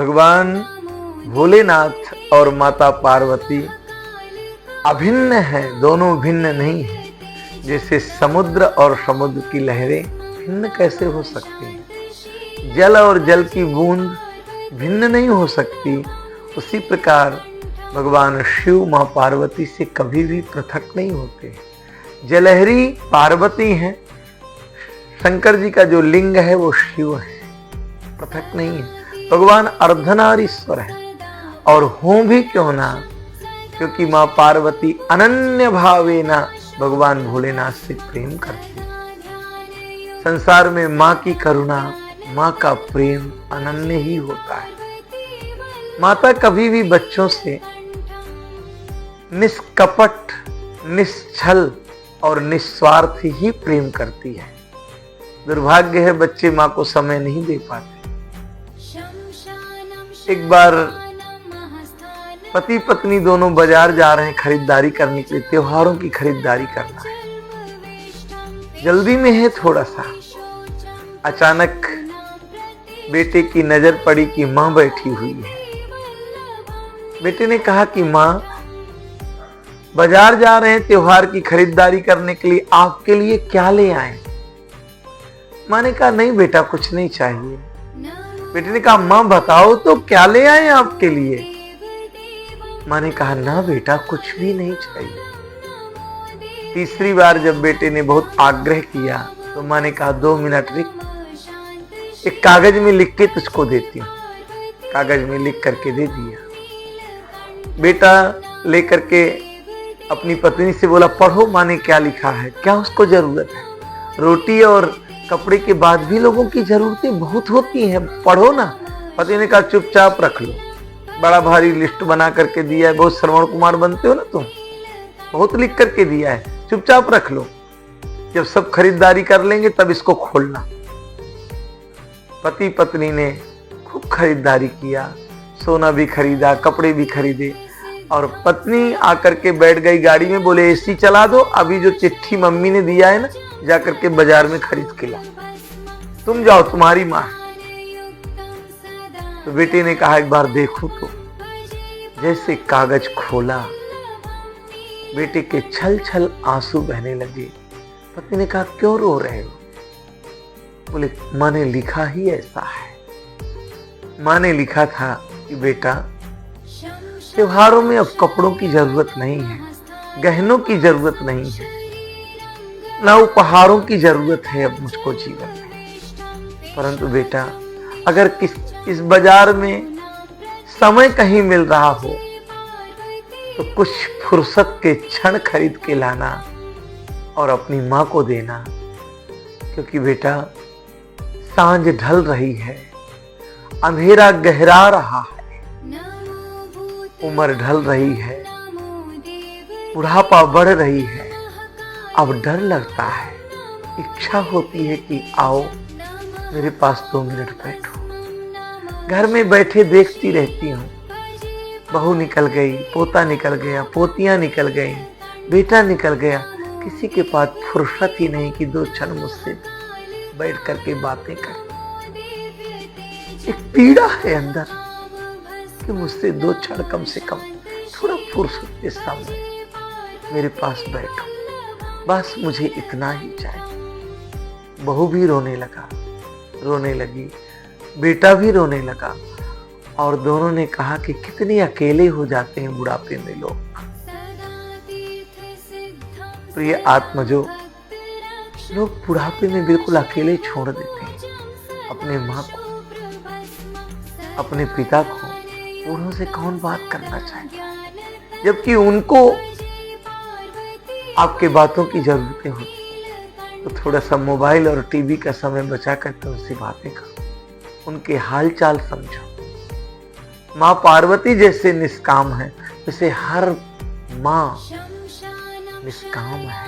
भगवान भोलेनाथ और माता पार्वती अभिन्न है, दोनों भिन्न नहीं है। जैसे समुद्र और समुद्र की लहरें भिन्न कैसे हो सकती हैं, जल और जल की बूंद भिन्न नहीं हो सकती, उसी प्रकार भगवान शिव मां पार्वती से कभी भी पृथक नहीं होते। जलहरी पार्वती हैं, शंकर जी का जो लिंग है वो शिव है, पृथक नहीं है। भगवान अर्धनारीश्वर है और हों भी क्यों ना, क्योंकि मां पार्वती अनन्य भावेना भगवान भोलेनाथ से प्रेम करती है। संसार में मां की करुणा, मां का प्रेम अनन्य ही होता है। माता कभी भी बच्चों से निष्कपट, निश्छल और निस्वार्थ ही प्रेम करती है। दुर्भाग्य है बच्चे मां को समय नहीं दे पाते। एक बार पति पत्नी दोनों बाजार जा रहे हैं खरीदारी करने के लिए, त्योहारों की खरीदारी करना है, जल्दी में है थोड़ा सा। अचानक बेटे की नजर पड़ी कि मां बैठी हुई है। बेटे ने कहा कि मां, बाजार जा रहे हैं त्योहार की खरीदारी करने के लिए, आपके लिए क्या ले आए? मां ने कहा नहीं बेटा, कुछ नहीं चाहिए। बेटे ने कहा मां बताओ तो क्या ले आए आपके लिए? मां ने कहा ना बेटा, कुछ भी नहीं चाहिए। तीसरी बार जब बेटे ने बहुत आग्रह किया तो मां ने कहा 2 मिनट रुक, एक कागज में लिख के तुझको देती हूँ। कागज में लिख करके दे दिया। बेटा लेकर के अपनी पत्नी से बोला पढ़ो मां ने क्या लिखा है, क्या उसको जरूरत है। रोटी और कपड़े के बाद भी लोगों की जरूरतें बहुत होती हैं, पढ़ो ना। पति ने कहा चुपचाप रख लो, बड़ा भारी लिस्ट बना करके दिया है, बहुत श्रवण कुमार बनते हो ना तुम, बहुत लिख करके दिया है, चुपचाप रख लो, जब सब खरीदारी कर लेंगे तब इसको खोलना। पति पत्नी ने खूब खरीदारी किया, सोना भी खरीदा, कपड़े भी खरीदे, और पत्नी आकर के बैठ गई गाड़ी में, बोले एसी चला दो, अभी जो चिट्ठी मम्मी ने दिया है ना जाकर के बाजार में खरीद के ला, तुम जाओ, तुम्हारी मां। तो बेटे ने कहा एक बार देखो तो। जैसे कागज खोला, बेटे के छल छल आंसू बहने लगे। पत्नी ने कहा क्यों रो रहे हो? बोले मां ने लिखा ही ऐसा है। मां ने लिखा था कि बेटा, त्योहारों में अब कपड़ों की जरूरत नहीं है, गहनों की जरूरत नहीं है, ना उपहारों की जरूरत है अब मुझको जीवन में। परंतु बेटा, अगर इस बाजार में समय कहीं मिल रहा हो तो कुछ फुर्सत के क्षण खरीद के लाना और अपनी मां को देना, क्योंकि बेटा सांझ ढल रही है, अंधेरा गहरा रहा है, उम्र ढल रही है, बुढ़ापा बढ़ रही है। अब डर लगता है, इच्छा होती है कि आओ मेरे पास 2 मिनट बैठो। घर में बैठे देखती रहती हूँ, बहू निकल गई, पोता निकल गया, पोतियां निकल गई, बेटा निकल गया, किसी के पास फुर्सत ही नहीं कि 2 क्षण मुझसे बैठ करके बातें कर। एक पीड़ा है अंदर कि मुझसे 2 क्षण कम से कम थोड़ा फुर्सत के सामने मेरे पास बैठो, बस मुझे इतना ही चाहिए। बहू भी रोने लगी, बेटा भी रोने लगा, और दोनों ने कहा कि कितने अकेले हो जाते हैं बुढ़ापे में लोग। प्रिय आत्मजो, लोग बुढ़ापे में बिल्कुल अकेले छोड़ देते हैं अपने मां को, अपने पिता को। बूढ़ों से कौन बात करना चाहिए, जबकि उनको आपके बातों की जरूरतें होती। तो थोड़ा सा मोबाइल और टीवी का समय बचा करके उनसे बातें करो, उनके हाल चाल समझो। मां पार्वती जैसे निष्काम है, वैसे हर मां निष्काम है।